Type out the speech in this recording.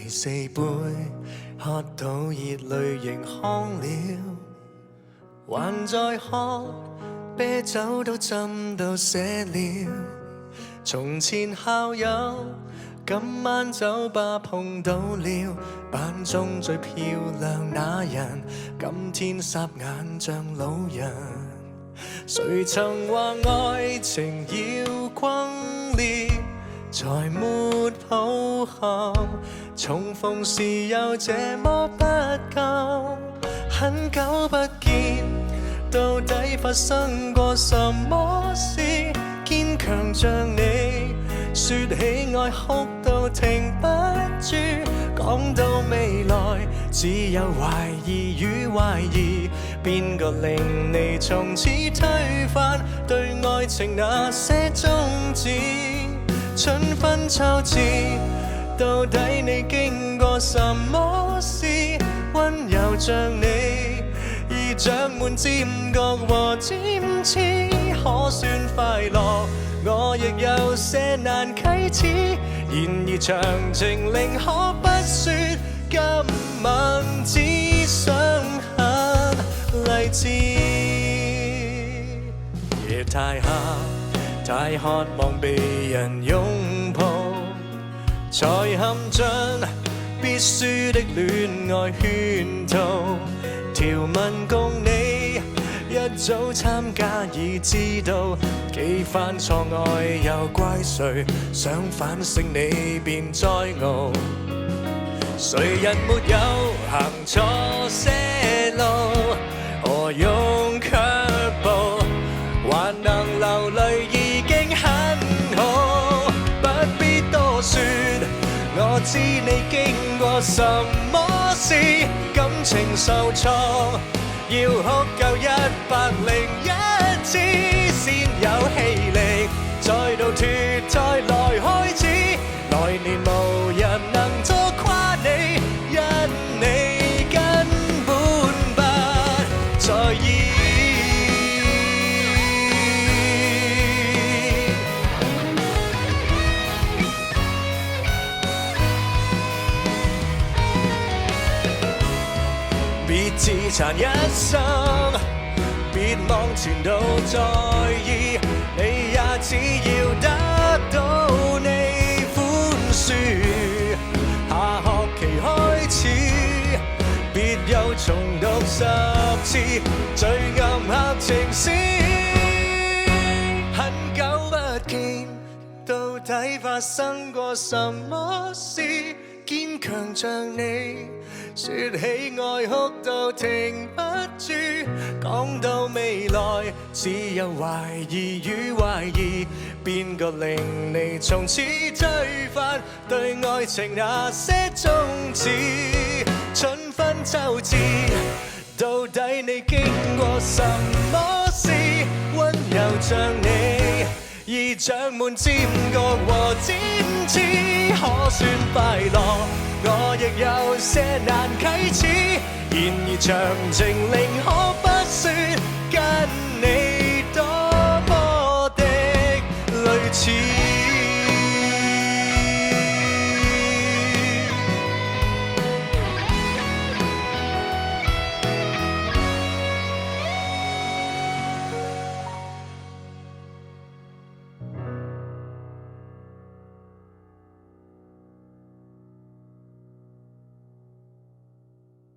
四杯，喝到熱淚盈眶了，還在喝，啤酒都斟到瀉了。從前校友，今晚酒吧碰到了，班中最漂亮那人，今天霎眼像老人。誰曾話愛情要轟烈，才沒抱憾，重逢時又這麼不甘。很久不見，到底發生過什麼事？堅強像你，說起愛哭到停不住，講到未來只有懷疑與懷疑，邊個令你從此推翻對愛情那些宗旨？春分秋至，到底你經過什麼事？溫柔像你，已長滿尖角和尖刺，可算快樂？我亦有些難啟齒，然而詳情寧可不說，今晚只想很勵志。夜太黑，太渴望被人擁抱，才陷進必輸的戀愛圈套。條文共你一早參加已知道，幾番錯愛又怪誰？想反省你便再傲。誰人沒有行錯些路？何用卻步？還能流淚已經很好，不必多說。我知你經過什麼事，感情受創，要哭夠101次，先有氣力再度脫胎來開始。來年無人能拖垮你，因你根本不在意。別自殘一生，別望前度在意，你也只要得到你寬恕。下學期開始，別又重讀10次最暗黑情詩。很久不見，到底發生過什麼事？堅強像你，說起愛哭到停不住，講到未來只有懷疑與懷疑，邊個令你從此推翻對愛情那些宗旨？春分秋至，到底你經過什麼事？溫柔像你，已長滿尖角和尖刺，可算快樂？我亦有些難啟齒，然而詳情寧可不